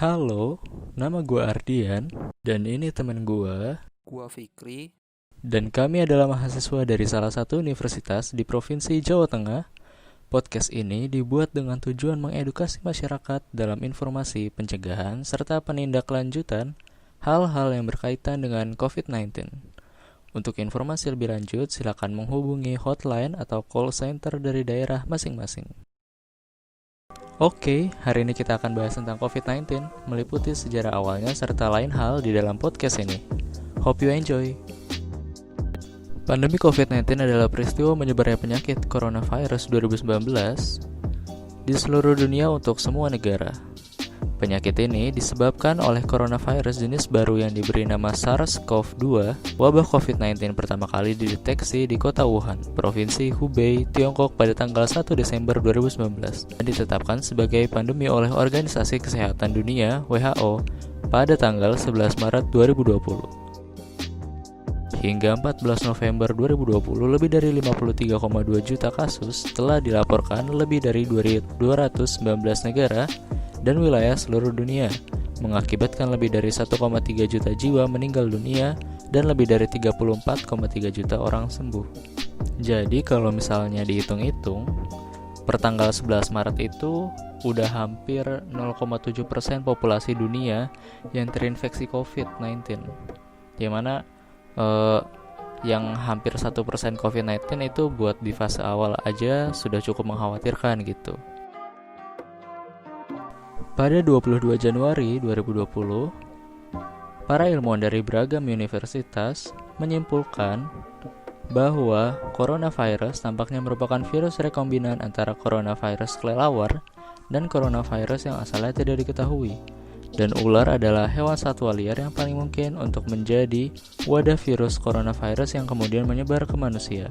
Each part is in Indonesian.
Halo, nama gue Ardian, dan ini temen gue, Gua Fikri. dan kami adalah mahasiswa dari salah satu universitas di Provinsi Jawa Tengah. Podcast ini dibuat dengan tujuan mengedukasi masyarakat dalam informasi pencegahan serta penindaklanjutan hal-hal yang berkaitan dengan COVID-19. Untuk informasi lebih lanjut, silakan menghubungi hotline atau call center dari daerah masing-masing. Oke, hari ini kita akan bahas tentang COVID-19, meliputi sejarah awalnya serta lain hal di dalam podcast ini. Hope you enjoy. Pandemi COVID-19 adalah peristiwa menyebarnya penyakit coronavirus 2019 di seluruh dunia untuk semua negara. Penyakit ini disebabkan oleh coronavirus jenis baru yang diberi nama SARS-CoV-2. Wabah COVID-19 pertama kali dideteksi di kota Wuhan, Provinsi Hubei, Tiongkok pada tanggal 1 Desember 2019 dan ditetapkan sebagai pandemi oleh Organisasi Kesehatan Dunia (WHO) pada tanggal 11 Maret 2020. Hingga 14 November 2020, lebih dari 53,2 juta kasus telah dilaporkan lebih dari 219 negara dan wilayah seluruh dunia, mengakibatkan lebih dari 1,3 juta jiwa meninggal dunia dan lebih dari 34,3 juta orang sembuh. Jadi kalau misalnya dihitung-hitung, per tanggal 11 Maret itu udah hampir 0,7% populasi dunia yang terinfeksi COVID-19. Dimana yang hampir 1% COVID-19 itu buat di fase awal aja sudah cukup mengkhawatirkan gitu. Pada 22 Januari 2020, para ilmuwan dari beragam universitas menyimpulkan bahwa coronavirus tampaknya merupakan virus rekombinan antara coronavirus kelelawar dan coronavirus yang asalnya tidak diketahui. Dan ular adalah hewan satwa liar yang paling mungkin untuk menjadi wadah virus coronavirus yang kemudian menyebar ke manusia.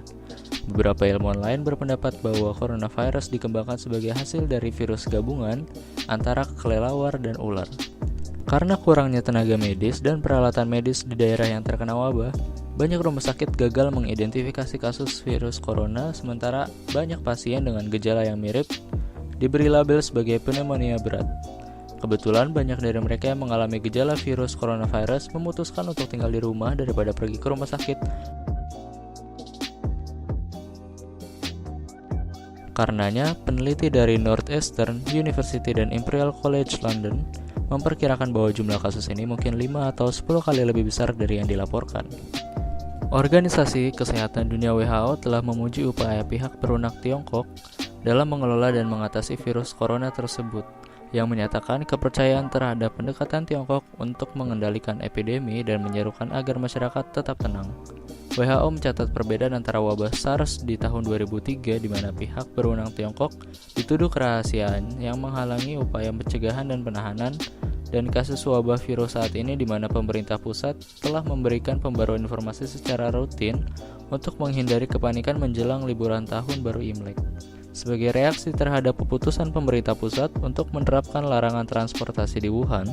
Beberapa ilmuwan lain berpendapat bahwa coronavirus dikembangkan sebagai hasil dari virus gabungan antara kelelawar dan ular. Karena kurangnya tenaga medis dan peralatan medis di daerah yang terkena wabah, banyak rumah sakit gagal mengidentifikasi kasus virus corona, sementara banyak pasien dengan gejala yang mirip diberi label sebagai pneumonia berat. Kebetulan banyak dari mereka yang mengalami gejala virus coronavirus memutuskan untuk tinggal di rumah daripada pergi ke rumah sakit. Karenanya, peneliti dari Northeastern University dan Imperial College London memperkirakan bahwa jumlah kasus ini mungkin 5 atau 10 kali lebih besar dari yang dilaporkan. Organisasi Kesehatan Dunia (WHO) telah memuji upaya pihak berwenang Tiongkok dalam mengelola dan mengatasi virus corona tersebut, yang menyatakan kepercayaan terhadap pendekatan Tiongkok untuk mengendalikan epidemi dan menyerukan agar masyarakat tetap tenang. WHO mencatat perbedaan antara wabah SARS di tahun 2003 di mana pihak berwenang Tiongkok dituduh kerahasiaan yang menghalangi upaya pencegahan dan penahanan, dan kasus wabah virus saat ini di mana pemerintah pusat telah memberikan pembaruan informasi secara rutin untuk menghindari kepanikan menjelang liburan tahun baru Imlek. Sebagai reaksi terhadap keputusan pemerintah pusat untuk menerapkan larangan transportasi di Wuhan,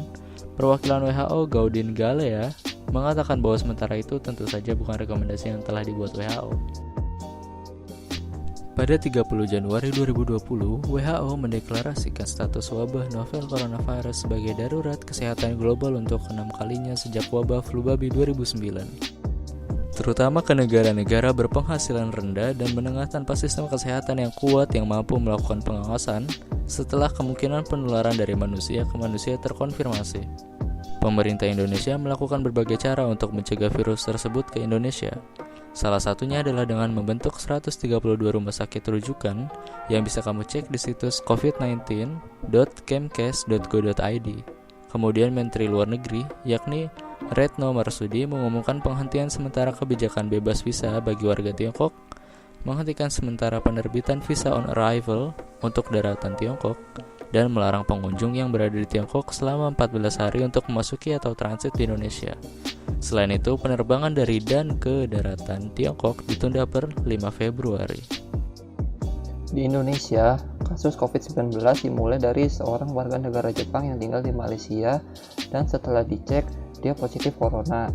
perwakilan WHO Gaudin Galea mengatakan bahwa sementara itu tentu saja bukan rekomendasi yang telah dibuat WHO. Pada 30 Januari 2020, WHO mendeklarasikan status wabah novel coronavirus sebagai darurat kesehatan global untuk 6 kalinya sejak wabah flu babi 2009. Terutama ke negara-negara berpenghasilan rendah dan menengah tanpa sistem kesehatan yang kuat yang mampu melakukan pengawasan setelah kemungkinan penularan dari manusia ke manusia terkonfirmasi. Pemerintah Indonesia melakukan berbagai cara untuk mencegah virus tersebut ke Indonesia. Salah satunya adalah dengan membentuk 132 rumah sakit rujukan yang bisa kamu cek di situs covid19.kemkes.go.id. Kemudian Menteri Luar Negeri, yakni Retno Marsudi, mengumumkan penghentian sementara kebijakan bebas visa bagi warga Tiongkok, menghentikan sementara penerbitan visa on arrival untuk daratan Tiongkok, dan melarang pengunjung yang berada di Tiongkok selama 14 hari untuk memasuki atau transit di Indonesia. Selain itu, penerbangan dari dan ke daratan Tiongkok ditunda per 5 Februari. Di Indonesia, kasus COVID-19 dimulai dari seorang warga negara Jepang yang tinggal di Malaysia dan setelah dicek, dia positif corona.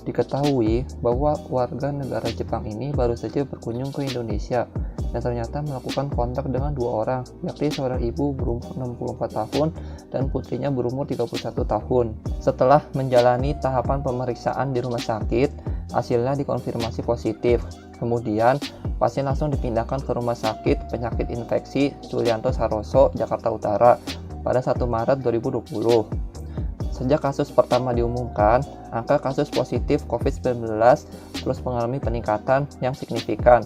Diketahui bahwa warga negara Jepang ini baru saja berkunjung ke Indonesia dan ternyata melakukan kontak dengan 2 orang, yakni seorang ibu berumur 64 tahun dan putrinya berumur 31 tahun. Setelah menjalani tahapan pemeriksaan di rumah sakit, hasilnya dikonfirmasi positif. Kemudian, pasien langsung dipindahkan ke Rumah Sakit Penyakit Infeksi Sulianto Saroso, Jakarta Utara pada 1 Maret 2020. Sejak kasus pertama diumumkan, angka kasus positif COVID-19 terus mengalami peningkatan yang signifikan.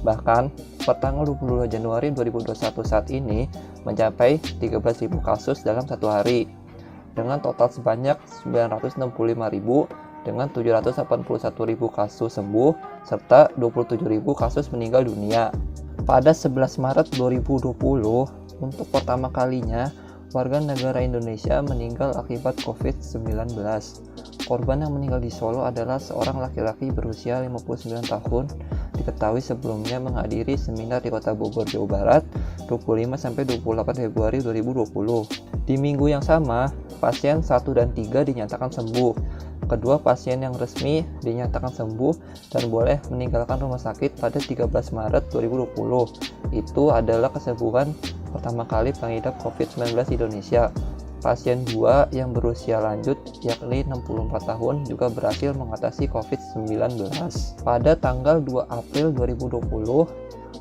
Bahkan, per tanggal 22 Januari 2021 saat ini mencapai 13.000 kasus dalam satu hari, dengan total sebanyak 965.000 dengan 781.000 kasus sembuh serta 27.000 kasus meninggal dunia. Pada 11 Maret 2020, untuk pertama kalinya warga negara Indonesia meninggal akibat COVID-19. Korban yang meninggal di Solo adalah seorang laki-laki berusia 59 tahun. Diketahui sebelumnya menghadiri seminar di Kota Bogor, Jawa Barat 25-28 Februari 2020. Di minggu yang sama, pasien 1 dan 3 dinyatakan sembuh. Kedua pasien yang resmi dinyatakan sembuh dan boleh meninggalkan rumah sakit pada 13 Maret 2020. Itu adalah kesembuhan pertama kali pengidap COVID-19 di Indonesia. Pasien 2 yang berusia lanjut yakni 64 tahun juga berhasil mengatasi COVID-19. Pada tanggal 2 April 2020,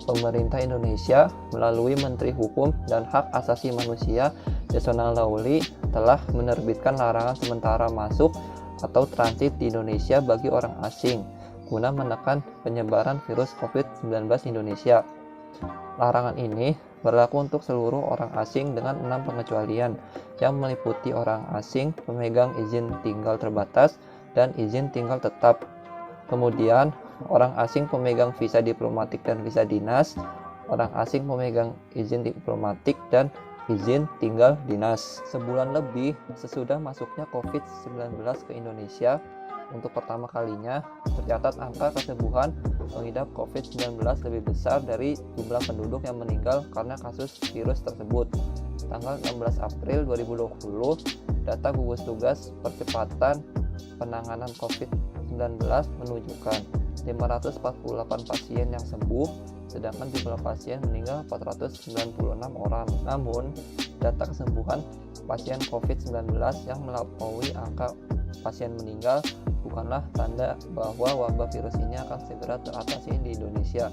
pemerintah Indonesia melalui Menteri Hukum dan Hak Asasi Manusia Yasona Lawli telah menerbitkan larangan sementara masuk atau transit di Indonesia bagi orang asing guna menekan penyebaran virus COVID-19 di Indonesia. Larangan ini berlaku untuk seluruh orang asing dengan 6 pengecualian yang meliputi orang asing pemegang izin tinggal terbatas dan izin tinggal tetap. Kemudian, orang asing pemegang visa diplomatik dan visa dinas, orang asing pemegang izin diplomatik dan izin tinggal dinas. Sebulan lebih sesudah masuknya COVID-19 ke Indonesia, untuk pertama kalinya tercatat angka kesembuhan pengidap COVID-19 lebih besar dari jumlah penduduk yang meninggal karena kasus virus tersebut. Tanggal 16 April 2020, data gugus tugas percepatan penanganan COVID-19 menunjukkan 548 pasien yang sembuh, sedangkan jumlah pasien meninggal 496 orang. Namun, data kesembuhan pasien COVID-19 yang melampaui angka pasien meninggal bukanlah tanda bahwa wabah virus ini akan segera teratasi di Indonesia.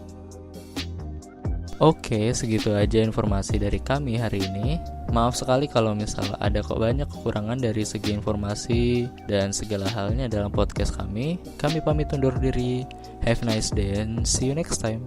Oke, segitu aja informasi dari kami hari ini. Maaf sekali kalau misalnya ada kok banyak kekurangan dari segi informasi dan segala halnya dalam podcast kami. Kami pamit undur diri. Have a nice day and see you next time.